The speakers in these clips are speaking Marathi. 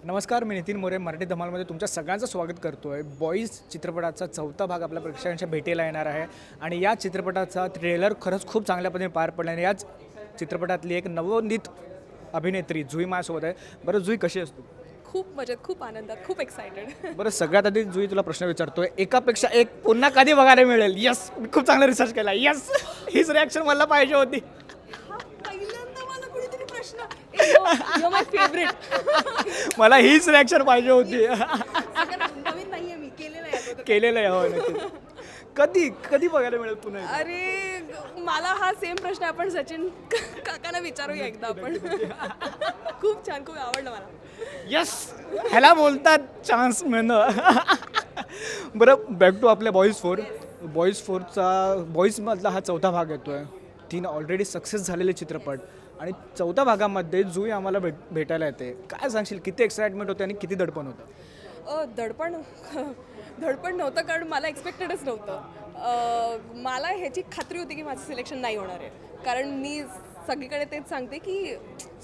नमस्कार, मी नितीन मोरे मराठी धमालमध्ये तुमच्या सगळ्यांचं स्वागत करतो आहे. बॉईज चित्रपटाचा चौथा भाग आपल्या प्रेक्षकांच्या भेटीला येणार आहे आणि या चित्रपटाचा ट्रेलर खरंच खूप चांगल्या पद्धतीने पार पडला आणि याच चित्रपटातली एक नवोदित अभिनेत्री जुई माझ्यासोबत आहे. बरं जुई, कशी असतो? खूप मजेत, खूप आनंदात, खूप एक्सायटेड. बरं, सगळ्यात आधी जुई तुला प्रश्न विचारतोय, एकापेक्षा एक पुन्हा कधी बघायला मिळेल? यस, खूप चांगला रिसर्च केला. यस, हीच रिॲक्शन मला पाहिजे होती. पहिल्यांदा मला कोणीतरी प्रश्न, माय फेवरेट. मला हीच रिॲक्शन पाहिजे होती. नवीन नाहीये, मी केलेलं आहे. हो, नक्की. कधी कधी बघायला मिळेल पुन्हा? अरे मला हा सेम प्रश्न आपण सचिन काकांना विचारूया एकदा आपण. खूप छान, खूप आवडलं मला. यस, ह्याला बोलतात चान्स मिळणं. बरं, बॅक टू आपल्या बॉईज फोरचा बॉईजमधला हा चौथा भाग येतो आहे. 3 ऑलरेडी सक्सेस झालेले चित्रपट आणि चौथ्या भागामध्ये जुई आम्हाला भेटायला येते. काय सांगशील, किती एक्साइटमेंट होते आणि किती दडपण होतं? धडपण नव्हतं, कारण मला एक्सपेक्टेडच नव्हतं. मला ह्याची खात्री होती की माझं सिलेक्शन नाही होणार आहे, कारण मी सगळीकडे तेच सांगते की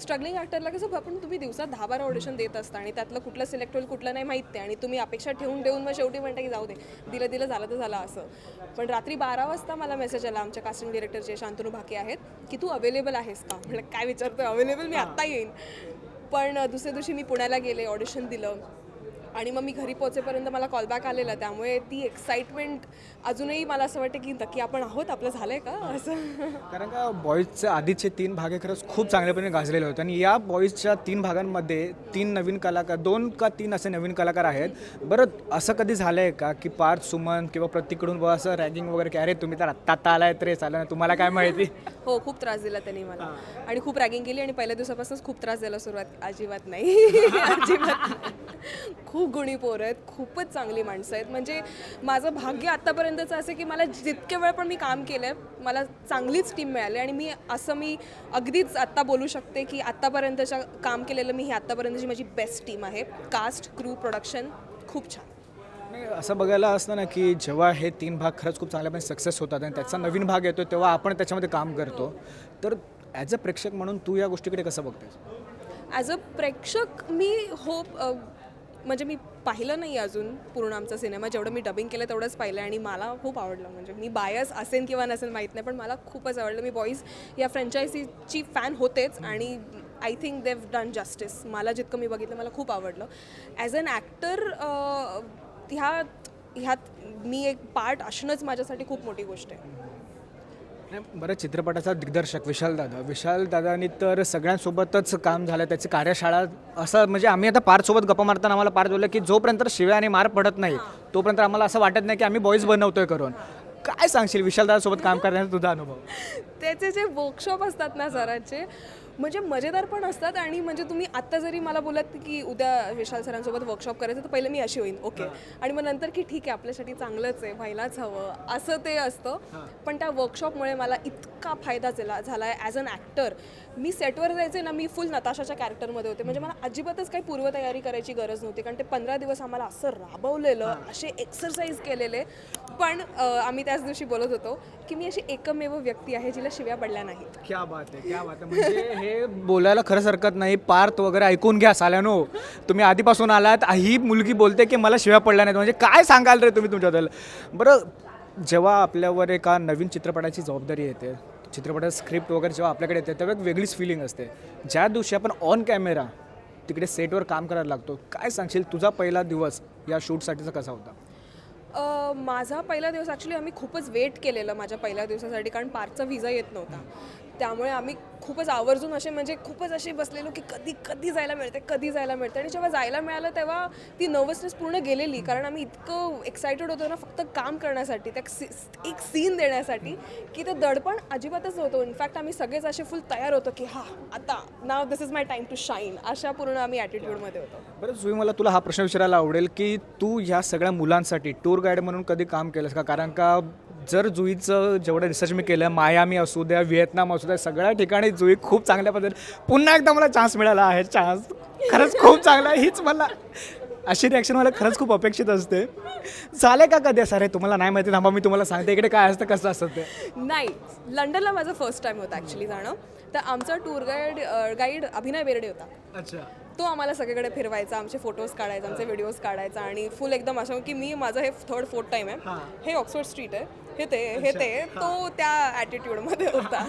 स्ट्रगलिंग ॲक्टरला कसं आपण तुम्ही दिवसात 10-12 ऑडिशन देत असता आणि त्यातलं कुठलं सिलेक्ट होईल कुठलं नाही माहीत नाही, आणि तुम्ही अपेक्षा ठेवून मग शेवटी म्हणता की जाऊ दे, दिलं झालं तर झालं असं. पण रात्री 12 वाजता मला मेसेज आला आमच्या कास्टिंग डिरेक्टर जे शांतनू भाके आहेत की तू अवेलेबल आहेस का. म्हटलं काय विचारतोय, अवेलेबल मी आत्ता येईन. पण दुसऱ्या दिवशी मी पुण्याला गेले, ऑडिशन दिलं आणि मग मी घरी पोहोचेपर्यंत मला कॉलबॅक आलेला. त्यामुळे ती एक्साइटमेंट अजूनही मला असं वाटतं की नक्की आपण आहोत, आपलं झालं आहे का असं. कारण का बॉईजचे आधीचे 3 भाग हे खरंच खूप चांगल्यापणे गाजलेले होते आणि या बॉईजच्या 3 भागांमध्ये 3 नवीन कलाकार, 2 का 3 असे नवीन कलाकार आहेत. बरं, असं कधी झालं आहे का की पार्थ, सुमन किंवा प्रत्येकडून बघा असं रॅगिंग वगैरे की अरे तुम्ही तर आत्ता आलाय तर चाललं ना, तुम्हाला काय माहिती? हो, खूप त्रास दिला त्यांनी मला आणि खूप रॅगिंग केली आणि पहिल्या दिवसापासूनच खूप त्रास द्यायला सुरुवात. अजिबात नाही. अजिबात खूप गुणी पोरं आहेत, खूपच चांगली माणसं आहेत. म्हणजे माझं भाग्य आत्तापर्यंतचं असं की मला जितके वेळ पण मी काम केलं आहे मला चांगलीच टीम मिळाली आणि मी अगदीच आत्ता बोलू शकते की आत्तापर्यंतच्या काम केलेलं ही आत्तापर्यंतची माझी बेस्ट टीम आहे. कास्ट, क्रू, प्रोडक्शन खूप छान. असं बघायला असतं ना की जेव्हा हे 3 भाग खरंच खूप चांगल्यापणे सक्सेस होतात आणि त्याचा नवीन भाग येतो तेव्हा आपण त्याच्यामध्ये काम करतो. तर ॲज अ प्रेक्षक म्हणून तू या गोष्टीकडे कसं बघतेस? ॲज अ प्रेक्षक मी म्हणजे मी पाहिलं नाही अजून पूर्ण आमचा सिनेमा. जेवढं मी डबिंग केलं तेवढंच पाहिलं आणि मला खूप आवडलं. म्हणजे मी बायस असेन किंवा नसेल माहीत नाही, पण मला खूपच आवडलं. मी बॉईज या फ्रँचायझीची फॅन होतेच आणि I think they've done justice. मला जितकं मी बघितलं मला खूप आवडलं. ॲज अन ॲक्टर ह्यात मी एक पार्ट असणंच माझ्यासाठी खूप मोठी गोष्ट आहे. बरं, चित्रपटाचा दिग्दर्शक विशाल दादानी तर सगळ्यांसोबतच काम झालं. त्याची कार्यशाळा असं म्हणजे आम्ही आता पार्थसोबत गप्पा मारताना आम्हाला पार्थ बोललं की जोपर्यंत शिव्या आणि मार पडत नाही तोपर्यंत आम्हाला असं वाटत नाही की आम्ही बॉईज बनवतोय करून. काय सांगशील विशाल दादासोबत काम करण्याचा तुझा अनुभव? त्याचे जे वर्कशॉप असतात ना सरांचे, म्हणजे मजेदार पण असतात आणि म्हणजे तुम्ही आत्ता जरी मला बोलत की उद्या विशाल सरांसोबत वर्कशॉप करायचं तर पहिलं मी अशी होईन ओके, आणि मग नंतर की ठीक आहे आपल्यासाठी चांगलंच आहे, व्हायलाच हवं असं ते असतं. पण त्या वर्कशॉपमुळे मला इतका फायदा झाला आहे ॲज अन ॲक्टर. मी सेटवर जायचे ना, मी फुल नताशाच्या कॅरेक्टरमध्ये होते. म्हणजे मला अजिबातच काही पूर्वतयारी करायची गरज नव्हती, कारण ते 15 दिवस आम्हाला असं राबवलेलं, असे एक्सरसाइज केलेले. पण आम्ही त्याच दिवशी बोलत होतो की मी अशी एकमेव व्यक्ती आहे जिला शिव्या पडल्या नाहीत. क्या बात आहे, क्या बात आहे. म्हणजे हे बोलायला खरंच हरकत नाही. पार्थ वगैरे ऐकून घ्या साल्यानो, तुम्ही आधीपासून आलात. ही मुलगी बोलते की मला शिव्या पडल्या नाहीत, म्हणजे काय सांगाल रे तुम्ही तुमच्याबद्दल? बरं, जेव्हा आपल्यावर एका नवीन चित्रपटाची जबाबदारी येते, चित्रपटाचं स्क्रिप्ट वगैरे जेव्हा आपल्याकडे येते तेव्हा एक वेगळीच फिलिंग असते. ज्या दिवशी आपण ऑन कॅमेरा तिकडे सेटवर काम करायला लागतो, काय सांगशील तुझा पहिला दिवस या शूटसाठीचा कसा होता? माझा पहिला दिवस ॲक्च्युली आम्ही खूपच वेट केलेलं माझ्या पहिल्या दिवसासाठी, कारण पार्कचा व्हिजा येत नव्हता. त्यामुळे आम्ही खूपच आवर्जून खूपच असे बसलेलो की कधी जायला मिळते. आणि जेव्हा जायला मिळालं तेव्हा ती नर्वसनेस पूर्ण गेलेली, कारण आम्ही इतकं एक्सायटेड होतो ना फक्त काम करण्यासाठी, त्या एक सीन देण्यासाठी, की ते दडपण अजिबातच नव्हतं. इनफॅक्ट आम्ही सगळेच असे फुल तयार होतो की आता नाव this is my time to shine, अशा पूर्ण आम्ही ॲटिट्यूडमध्ये होतो. बरं जुई, मला तुला हा प्रश्न विचारायला आवडेल की तू ह्या सगळ्या मुलांसाठी टूर गाईड म्हणून कधी काम केलंस का? कारण का जर जुईचं जेवढं रिसर्च मी केलं, मायामी असू द्या, व्हिएतनाम असू द्या, सगळ्या ठिकाणी जुई खूप चांगल्या पद्धतीने, पुन्हा एकदा मला चान्स मिळाला आहे. चान्स खरंच खूप चांगला आहे. हीच मला अशी रिॲक्शन मला खरंच खूप अपेक्षित असते. झाले का कधी असं? अरे तुम्हाला नाही माहिती, थांबा मी तुम्हाला सांगते इकडे काय असतं, कसं असतं ते. नाही, लंडनला माझं फर्स्ट टाईम होता ॲक्च्युली जाणं. तर आमचा टूर गाईड अभिनय बेर्डे होता. अच्छा. तो आम्हाला सगळीकडे फिरवायचा, आमचे फोटोज काढायचा, आमचे व्हिडिओज काढायचा आणि फुल एकदम असं की मी माझं हे फोर्थ टाईम आहे, हे ऑक्सफोर्ड स्ट्रीट आहे, हे ते तो त्या ॲटिट्यूडमध्ये होता.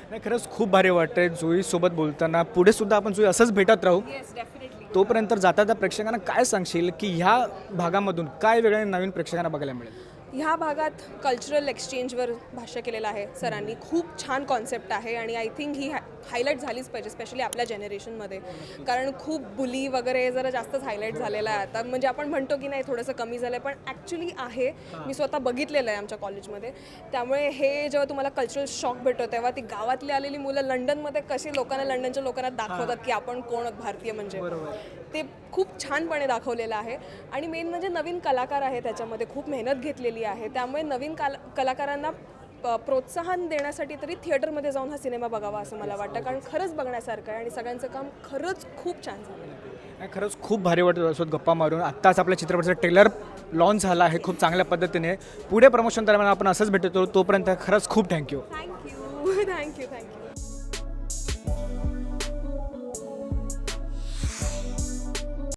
नाही खरंच खूप भारी वाटतंय जुईसोबत बोलताना. पुढे सुद्धा आपण जुई असंच भेटत राहू. Yes definitely. तोपर्यंत जाता त्या प्रेक्षकांना काय सांगशील की ह्या भागामधून काय वेगळ्या नवीन प्रेक्षकांना बघायला मिळेल? ह्या भागात कल्चरल एक्सचेंजवर भाष्य केलेलं आहे सरांनी. खूप छान कॉन्सेप्ट आहे आणि आय थिंक ही हायलाईट झालीच पाहिजे, स्पेशली आपल्या जनरेशनमध्ये, कारण खूप बुली वगैरे जरा जास्तच हायलाईट झालेलं आहे आता. म्हणजे आपण म्हणतो की नाही थोडंसं कमी झालं आहे, पण ॲक्च्युली आहे. मी स्वतः बघितलेलं आहे आमच्या कॉलेजमध्ये. त्यामुळे हे जेव्हा तुम्हाला कल्चरल शॉक भेटतो तेव्हा ती गावातली आलेली मुलं लंडनमध्ये कशी लंडनच्या लोकांना दाखवतात की आपण कोण भारतीय म्हणजे, ते खूप छानपणे दाखवलेलं आहे. आणि मेन म्हणजे नवीन कलाकार आहे त्याच्यामध्ये, खूप मेहनत घेतलेली आहे. त्यामुळे नवीन कलाकारांना प्रोत्साहन देण्यासाठी तरी थिएटरमध्ये जाऊन हा सिनेमा बघावा असं मला वाटतं, कारण खरंच बघण्यासारखं आहे आणि सगळ्यांचं काम खरंच खूप छान झालं आहे. खरंच खूप भारी वाटतं तुझ्यासोबत गप्पा मारून. आत्ताच आपल्या चित्रपटाचा ट्रेलर लॉन्च झाला आहे खूप चांगल्या पद्धतीने. पुढे प्रमोशन दरम्यान आपण असंच भेटतो. तोपर्यंत खरंच खूप थँक्यू. थँक्यू.